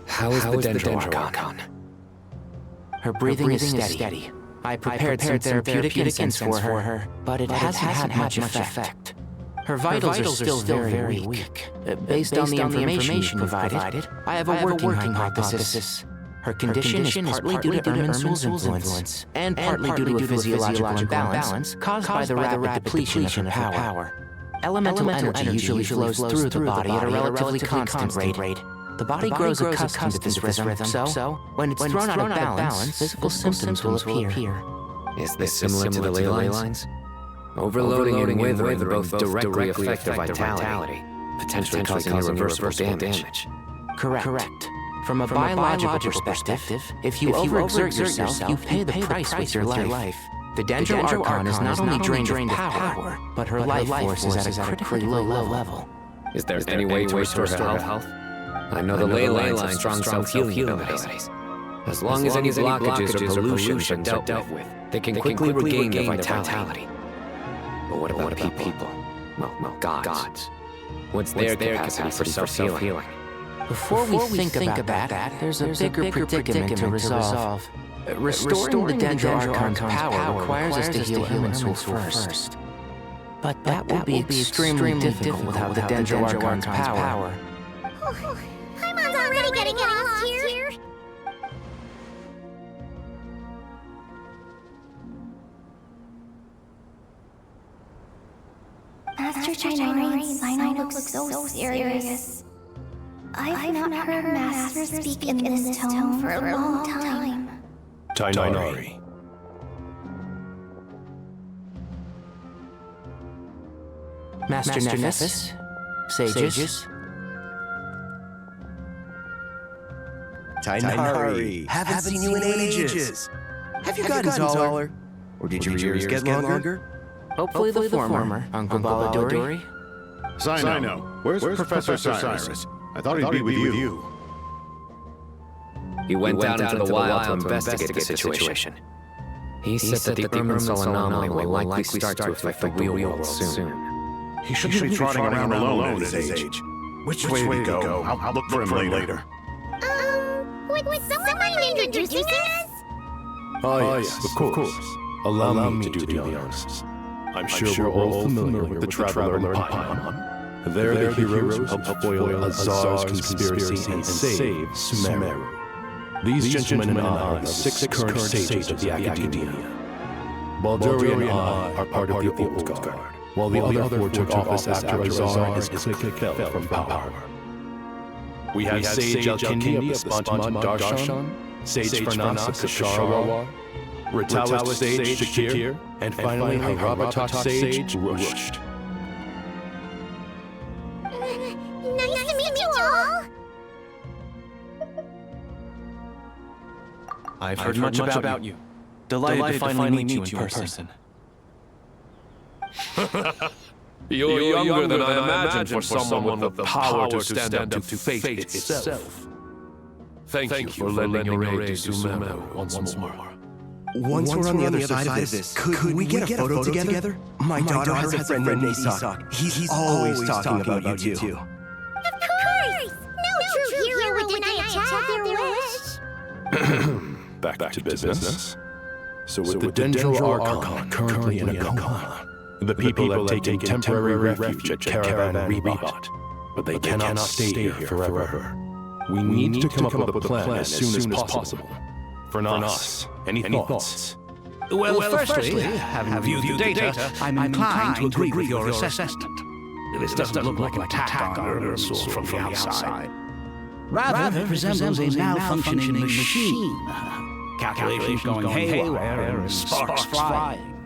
How is the Dendro Archon? Her breathing is steady. I prepared some therapeutic incense for her, but it hasn't had much effect. Her vitals are still very weak. Based on the information you provided, I have a working hypothesis. Her condition is partly due to Irminsul's influence, and partly due to a physiological imbalance caused by the rapid depletion of her power. Elemental energy usually flows through the body at a relatively constant rate. The body grows accustomed to this rhythm, so when it's thrown out of balance, physical symptoms will appear. Is this similar to the ley lines? Overloading and withering both directly affect their vitality, potentially causing irreversible damage. Correct. From a biological perspective, if you overexert yourself, you pay the price with your life. The Dendro Archon is not only drained of power, but her life force is at a critically low level. Is there any way to restore her health? I know the ley lines have strong self-healing abilities. As long as any blockages or pollution are dealt with, they can quickly regain their vitality. But what about people? Well, gods. What's their capacity for self-healing? Before we think about that, there's a bigger predicament to resolve. Restoring the Dendro Archon's power requires us to heal Irminsul first. But that will be extremely difficult without the Dendro Archon's power. Paimon's already getting lost here. Master Chinori's Sino looks so serious. I've not heard Master speak in this tone for a long time. Chinori. Master Nephis? Sages? Chinori, haven't seen you in ages. Have you gotten taller? Or did your ears get longer? Hopefully the former, Uncle Baladori. Sino, where's Professor Cyrus? I thought he'd be with you. He went down into the wild to investigate the situation. He said that the Irminsul anomaly will likely start to affect the real world soon. He shouldn't be trotting around alone at his age. Which way to go? I'll look for him later. Would someone mind introducing us? Oh yes, of course. Allow me to be honest. I'm sure we're all familiar with the Traveler and Paimon. They're the heroes who helped foil Azar's conspiracy and save Sumeru. These gentlemen and I are the 6 current sages of the Academia. Balduri and I are part of the Old Guard, while the other 4 took office after Azar and his clique fell from power. We have Sage Kennilo of Spontamon Darshan, Sage Farnas of Kasharawa, Ratawa Sage Shakir, and finally Harabatak Sage Rushed. Nice to meet you all. I've heard much about you. Delighted to finally meet you in person. You're younger than I imagined for someone with the power to stand up to fate itself. Thank you for lending your aid to Sumeru once more. Once we're on the other side of this, could we get a photo together? My daughter has a friend named Isak. He's always talking about you two. Of course! No true hero would deny a child their wish. Back to business. So with the Dendro Archon currently in a coma, the people have taken temporary refuge at Caravan Rebot, but they cannot stay here forever. We need to come up with a plan as soon as possible. For us, any thoughts? Well, firstly, having viewed the data, I'm inclined to agree with your assessment. This doesn't look like an attack on Irminsul from the outside. Rather, it resembles a malfunctioning machine. Calculations going haywire and sparks flying.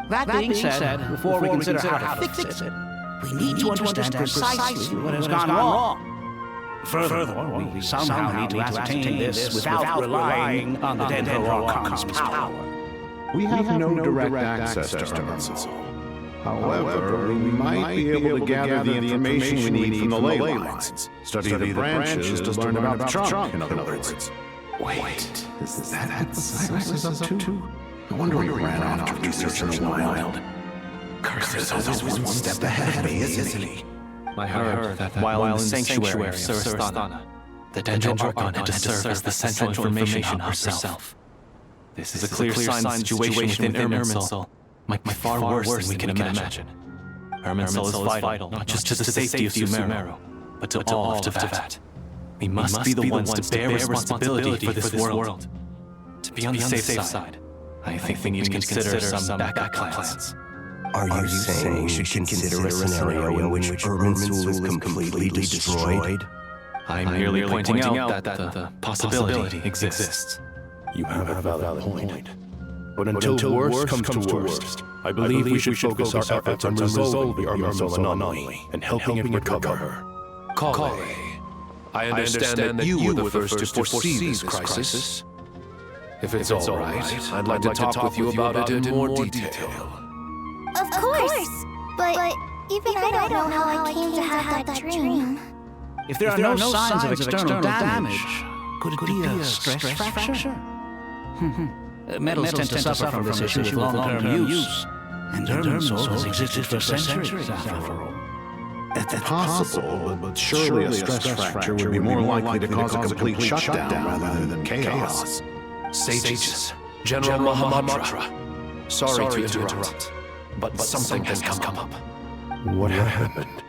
That being said, before we consider how to fix it, we need to understand precisely what has gone wrong. Furthermore, we somehow need to ascertain this without relying on the Dendro Archon's power. We have no direct access to Irminsul. However, we might be able to gather the information we need from the ley lines. Study the branches to learn about the trunk, in other words. Wait, Is that what Cyrus is up to? I wonder he ran off to research in the wild. Curses always one step ahead of me, isn't he? I heard that while in the sanctuary of Surasthana, the Dendro Archon had to serve as the central information hub herself. This is a clear sign the situation within Irminsul might be far worse than we can imagine. Irminsul is vital, not just to the safety of Sumeru, but to all of Teyvat. We must be the ones to bear responsibility for this world. To be on the safe side, I think we need to consider some backup plans. Are you saying we should consider a scenario in which Irminsul is completely destroyed? I'm merely pointing out that the possibility exists. You have a valid point. But until worst comes to worst, I believe we should focus our efforts on resolving the Irminsul anomaly and helping it recover her. Kale, I understand that you were the first to foresee this crisis. If it's all right, I'd like to talk with you about it in more detail. Of course! But even I don't know how I came to have that dream. If there are no signs of external damage, could it be a stress fracture? Metals tend to suffer from this issue with long-term use, and Irminsul has existed for centuries after all. It's possible, but surely a stress fracture would be more likely to cause a complete shutdown rather than chaos. Sages, General Mahamudra, sorry to interrupt, but something has come up. What happened?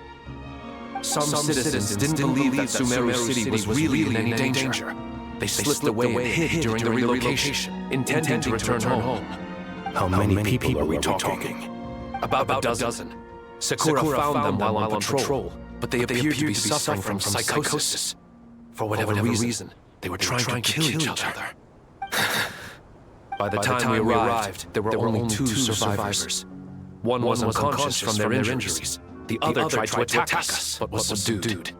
Some citizens didn't believe that Sumeru City was really in any danger. They slipped away and hid during the relocation, intending to return home. How many people are we talking? About a dozen. Sakura found them while on patrol, but they appeared to be suffering from psychosis. For whatever reason, they were trying to kill each other. By the time we arrived, there were only 2 survivors. One was unconscious from their injuries. The other tried to attack us, but was subdued.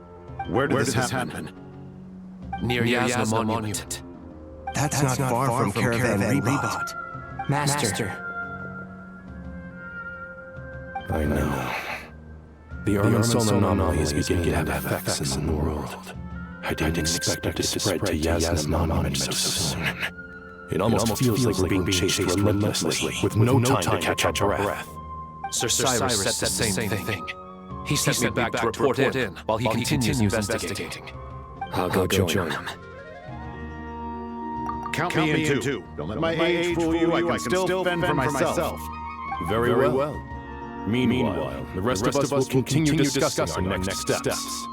Where did this happen? Near Yasna Monument. That's not far from Caravan Rebot. Master. I know. The Irminsul anomaly is beginning to have effects in the world. I didn't expect it to spread to Yasna Monument so soon. It almost feels like we're being chased relentlessly, with no time to catch our breath. Sir Cyrus said the same thing. He sent me back to report in while he continues investigating. I'll go join him. Count me in two. Don't let my age fool you. I can still fend for myself. Very well. Meanwhile, the rest of us will continue discussing our next steps.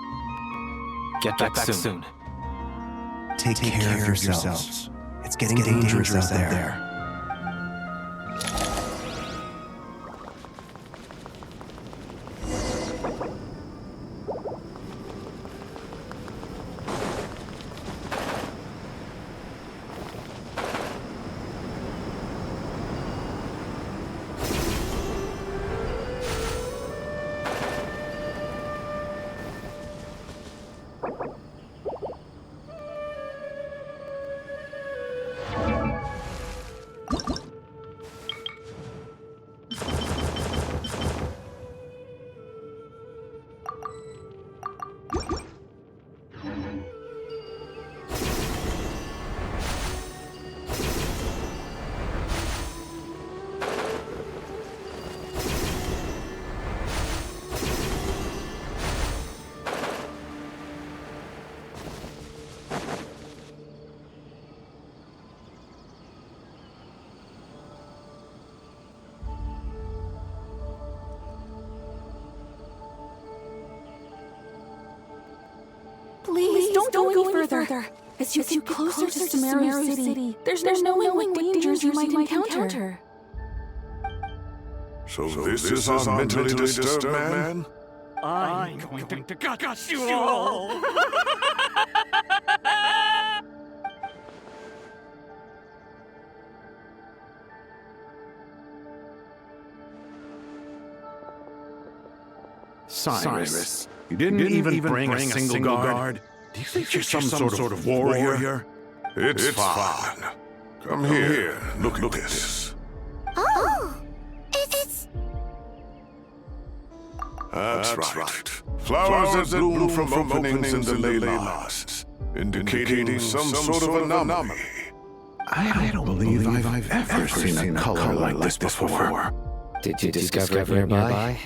Get back soon. Take care of yourselves. It's getting dangerous out there. Please don't go any further. As you get closer to Sumeru City, there's no knowing what dangers you might encounter. So this is our mentally disturbed man? I'm going to gut you all! Cyrus, you didn't even bring a single guard? Do you think you're some sort of warrior? It's fine. Come here. Look at this. Oh! It's... That's right. Flowers that bloom from openings in the ley lines, indicating some sort of anomaly. I don't believe I've ever seen a color like this before. Did you discover it nearby?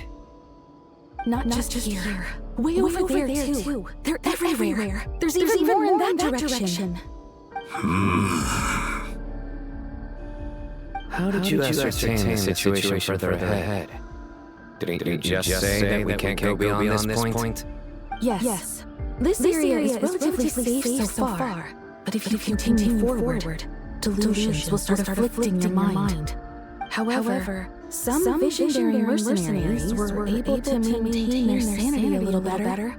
Not just here. Way over there, too. They're everywhere. There's even more in that direction. How did you ascertain the situation further ahead? Didn't you just say that we can't go beyond this point? Yes. This area is relatively safe so far. But if you continue forward, delusions will start afflicting your mind. However, some vision-bearing mercenaries were able to maintain their sanity a little better.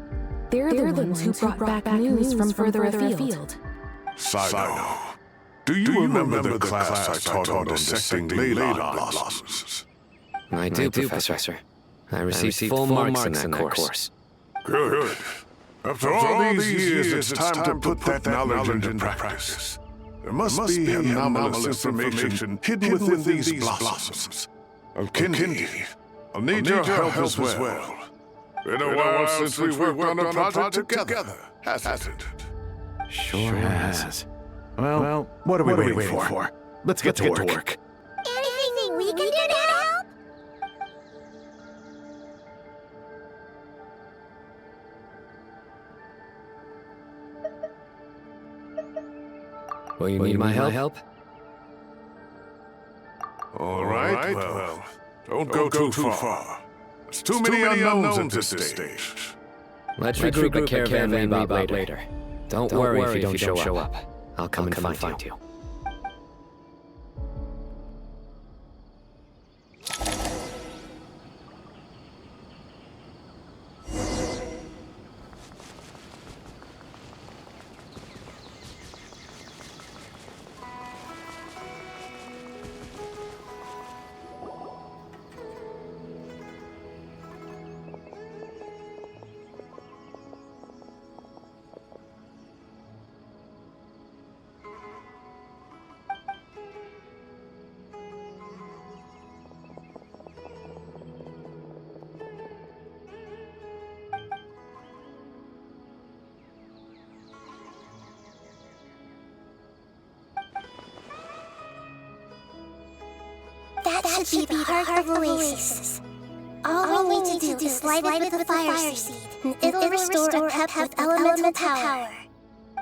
They're the ones who brought back news from further afield. Sino, do you remember the class I taught on dissecting leyline blossoms? I do, Professor. I received full marks in that course. Good. After all these years, it's time to put that knowledge into practice. There must be anomalous information hidden within these blossoms. Kennilo, I'll need your help as well. Been a while since we've worked on a project together, hasn't it? Sure has. Well, what are we waiting for? Let's get to work. Anything we can do to help? Will you need my help? All right, well, don't go too far. There's too many unknowns at this stage. Let's regroup the caravan and reboot later. Don't worry if you don't show up. I'll come and find you. That should be the heart of Oasis. All we need to do is light it with the fire seed, and it'll restore a cup with elemental power.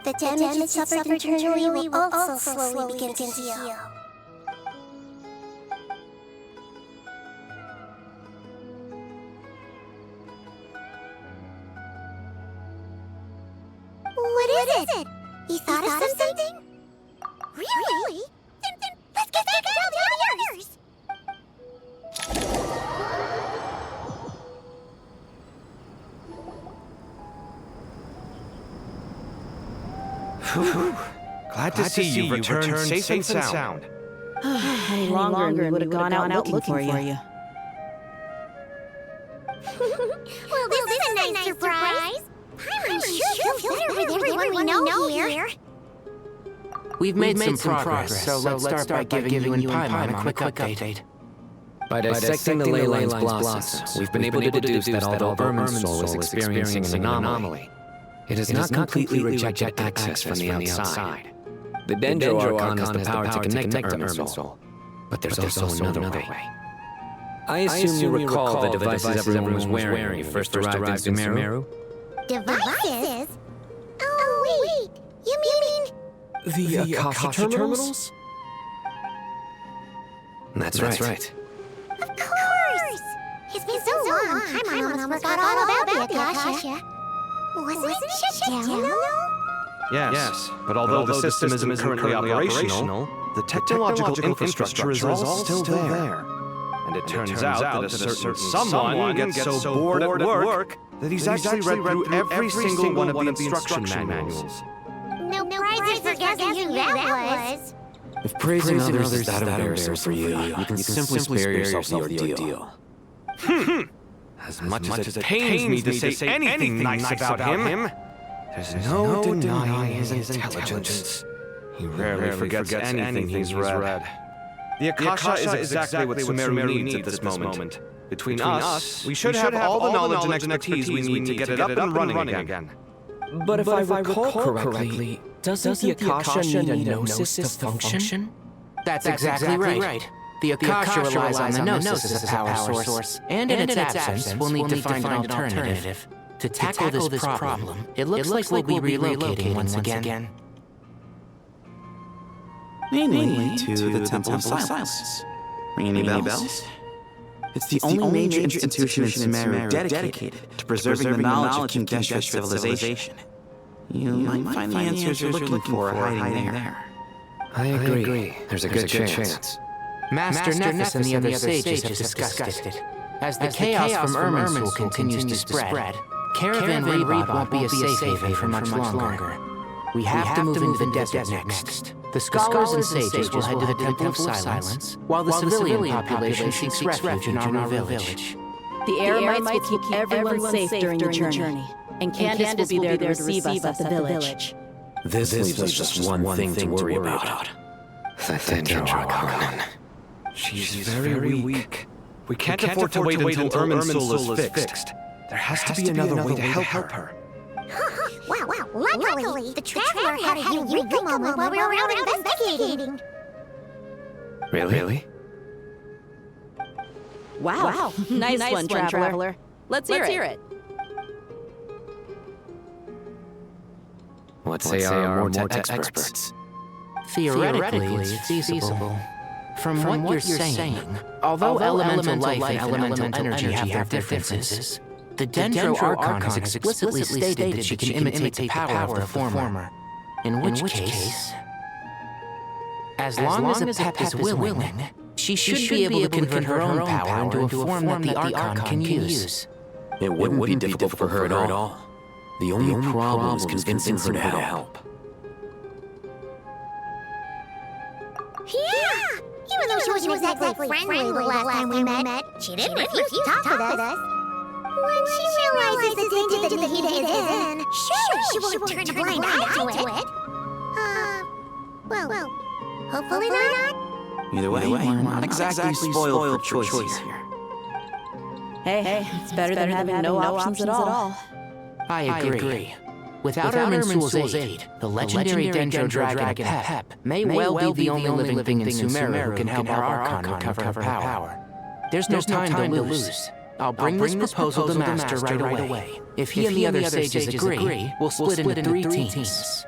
The damage it suffered internally will also slowly begin to heal. What is it? You thought of something? Really? Then let's get back down the others! Glad to see you returned safe and sound. Any longer and we would have gone out looking for you. Well, this is a nice surprise. I'm sure feels better with everyone we know here. We've made some progress, so let's start by giving you and Paimon a quick update. By dissecting the ley line's blossoms, we've been able to deduce that although Irminsul is experiencing an anomaly, it has not completely rejected access from the outside. The Dendro Archon has the power to connect to Irminsul, but there's also another way. I assume you recall the devices everyone was wearing when you first arrived in Sumeru? Devices? Oh, wait. You mean... The Akasha terminals? That's right. Of course! It's been so long, Paimon almost forgot all about the Akasha. Wasn't it shut down, though? Yes, but although the system isn't currently operational, the technological infrastructure is all still there. And it turns out that a certain someone gets so bored at work that he's actually read through every single one of the instruction manuals. No prizes for guessing who that was. If praising others is that embarrassing for you, you can simply spare yourself the ordeal. As much as it pains me to say anything nice about him, there's no denying his intelligence. He rarely forgets anything he's read. The Akasha is exactly what Sumeru needs at this moment. Between us, we should have all the knowledge and expertise we need to get it up and running again. But if I recall correctly, Doesn't the Akasha need a gnosis to function? That's exactly right. The Akasha relies on the gnosis as a power source, and in its absence, we'll need to find an alternative. To tackle this problem, it looks like we'll be relocating once again. Mainly to the Temple of Silence. Ring any bells? It's the only major institution in Sumeru dedicated to preserving the knowledge of King Geshu's civilization. You might find the answers you're looking for hiding there. I agree. There's a good chance. Master Nephis and the other sages have discussed it. As the chaos from Irminsul continues to spread, Caravan Rebot won't be a safe haven for much longer. We have to move into the desert next. The scholars and sages will head to the Temple of Silence, while the civilian population seeks refuge in our village. The Eremites will keep everyone safe during the journey, and Candace will be there to receive us at the village. This leaves us just one thing to worry about. That Dendro Archon. She's very weak. We can't afford to wait until Irminsul is fixed. There has to be another way to help her. Wow, luckily, the Traveler had a eureka moment while we were out investigating. Really? Wow. Nice one, Traveler. Let's hear it. What say our Mortex experts? Theoretically, it's feasible. From what you're saying, although elemental life and elemental energy have their differences, the Dendro Archon has explicitly stated that she can imitate the power of the former. In which case, as long as the Pep is willing, she should be able to convert her own power into a form that the Archon can use. It wouldn't be difficult for her at all. The only problem is convincing her to help. Yeah! Even though she wasn't exactly friendly the last time we met, she didn't refuse to talk with us. When she realizes the danger that Nahida is in, surely she won't turn a blind eye to it. Well, hopefully not. Either way, we're not exactly spoiled for choice here. Hey, it's better than having no options at all. I agree. Without Irminsul's aid, the legendary Dendro Dragon Pep may well be the only living thing in Sumeru who can help our Archon recover her power. There's no time to lose. I'll bring this proposal to Master right away. If he and the other sages agree, we'll split into 3 teams.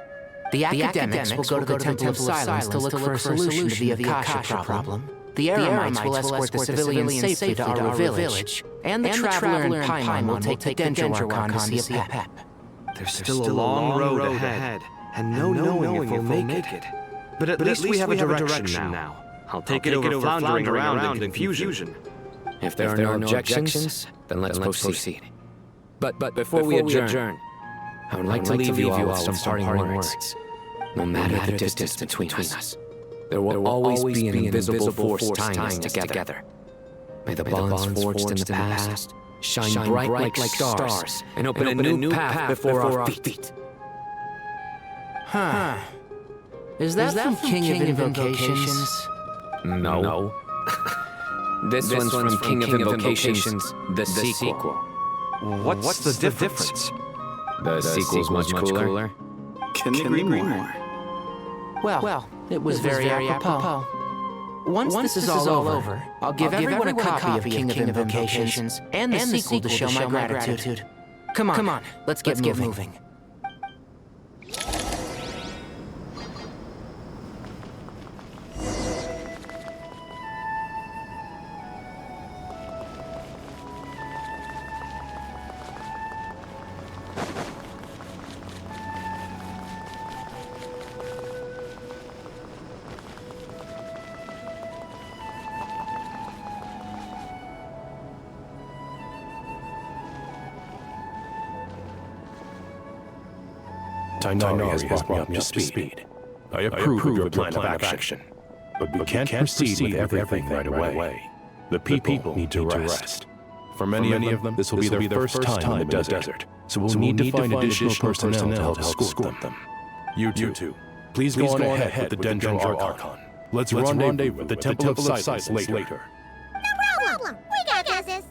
The academics will go to the Temple of Silence to look for a solution to the Akasha problem. The Eremites will escort the civilians safely to our village, and the Traveler and Paimon will take the Dendro Archon to see a Pep. There's still a long road ahead, and no knowing if we'll make it. But at least we have a direction now. I'll take it over floundering around in confusion. If there are no objections, then let's proceed. But before we adjourn, I would like to leave you all with some parting words. No matter the distance between us, there will always be an invisible force tying us together. May the bonds forged in the past shine bright like stars and open a new path before our feet. Is that from King of Invocations? No. This one's from King of Invocations, the sequel. What's the difference? The sequel's much cooler. Couldn't agree more. Well, it was very apropos. Once this is all over, I'll give everyone a copy of King of Invocations and the sequel to show my gratitude. Come on, let's get moving. Tainari has brought me up to speed. I approve of your plan of action. But we can't proceed with everything right away. The people need to rest. For many of them, this will be their first time in the desert, so we'll need to find additional personnel to help escort them. You two, please go on ahead with the Dendro Archon. Let's rendezvous at the Temple of Silence later. No problem. We got this.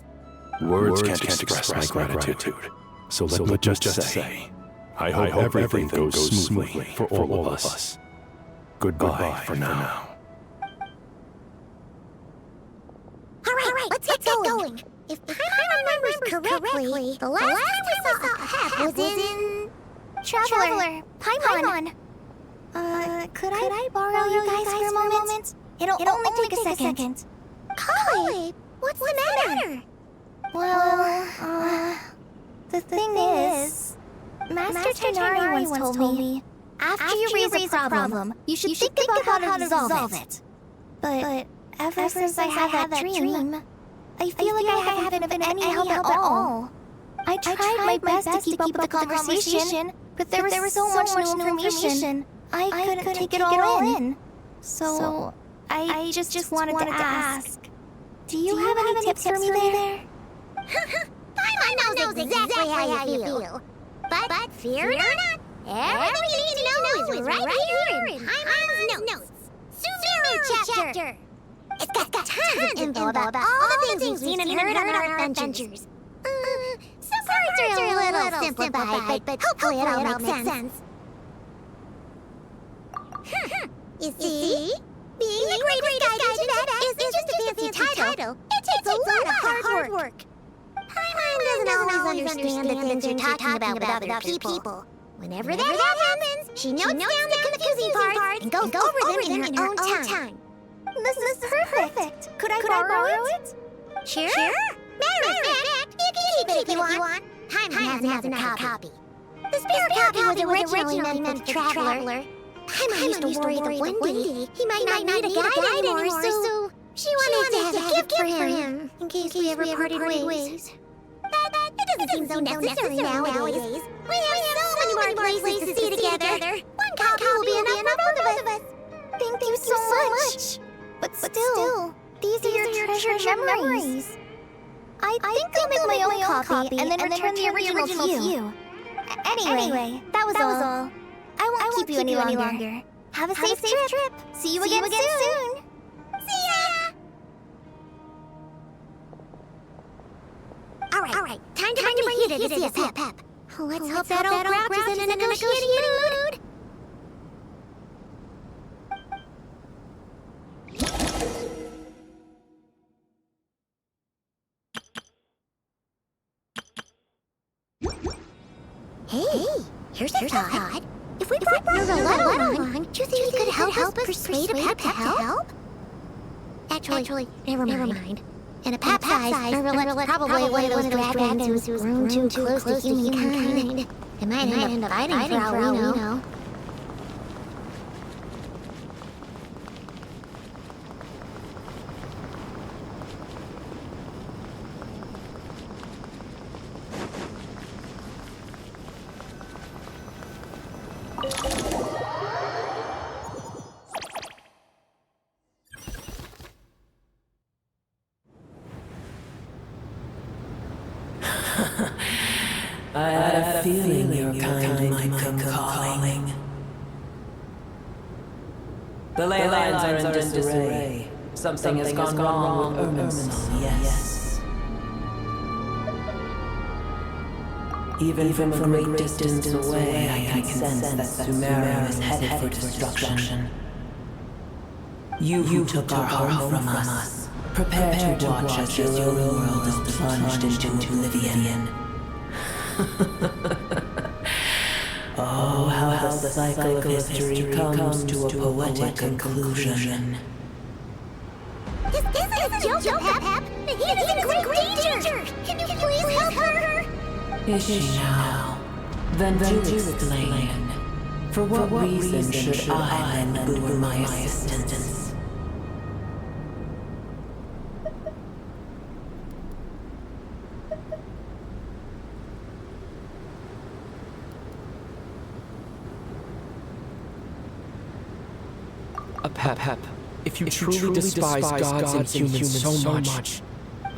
Words can't express my gratitude, so let me just say, I hope everything goes smoothly for all of us. Goodbye for now. All right, let's get going. If Paimon remembers correctly, the last time we saw Pep was in... Traveler, Paimon. Could I borrow you guys for a moment? It'll only take a second. Kai, what's the matter? Well, the thing is, Master Tighnari once told me, after you raise a problem, you should think about how to resolve it. But ever since I had that dream, I feel like I haven't been any help at all. I tried my best to keep up with the conversation, but there was so much new information, I couldn't take it all in. So, I just wanted to ask, do you have any tips for me there? Paimon knows exactly how you feel. But fear not, everything you need to know is right here in Paimon's notes. Sumeru chapter. It's got tons of info about all the things we've seen and heard on our adventures. Some parts are a little simplified, but hopefully it all makes sense. You see? Being the greatest guide to Tibet isn't just a fancy title. It takes a lot of hard work. Paimon doesn't always understand the things you're talking about with other people. Whenever that happens, she notes down the confusing parts and goes over them in her own time. This is perfect. Could I borrow it? Sure. Matter of fact, you can keep it if you want. Paimon has another copy. The spare copy was originally meant for the Traveler. Paimon used to worry that one day he might not need a guide anymore, so she wanted to have a gift for him in case we ever parted ways. That doesn't seem so necessary nowadays. We have so many more places to see together. One copy will be enough for both of us. Thank you so much. But still, these are your treasured memories. I think I'll make my own copy and then return the original to you. Anyway, that was all. I won't keep you any longer. Have a safe trip. See you again soon. See ya! All right. Time to bring you to see a Pep. Let's hope that old grouch is in a negotiating mood. Hey, here's a thought. If we brought Nervaletta along, do you think he could help us persuade a Pep to help? Actually, never mind. In a Pep size, Nervaletta's probably one of those dragons who's grown too close to humankind. They might end up fighting for all we know. I had a feeling your kind might come calling. The ley lines are in disarray. Something has gone wrong with Irminsul, yes. Even from a great distance away, I can sense that Sumeru is headed for destruction. You who took our home from us, prepare to watch as your own world is plunged into oblivion. Oh, how the cycle of history comes to a poetic conclusion. This isn't a joke, Pep! He is in great danger! Can you please help her? Is she now? Then do explain. For what reason should I lend Boomer my assistance? Pep, if you truly despise gods and humans so much,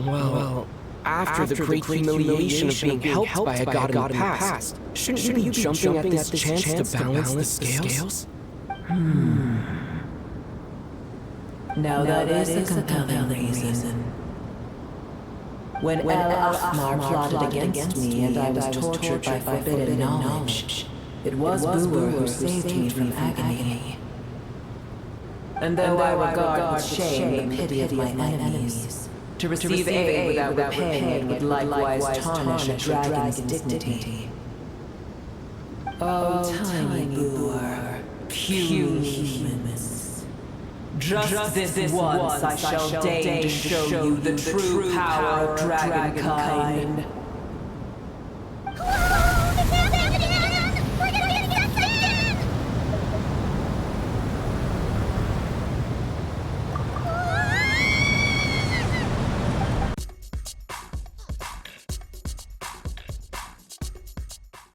well, after the great humiliation of being helped by a god in the past, shouldn't you be jumping at this chance to balance the scales? Now that is a compelling reason. When El Ahmar plotted against me and I was tortured by forbidden knowledge, It was Booer who saved me from agony. And though I regard with shame the pity of my enemies, to receive aid without repaying would likewise tarnish a dragon's dignity. Oh, tiny Booer, puny humans. Just this once I shall deign to show you the true power of dragonkind.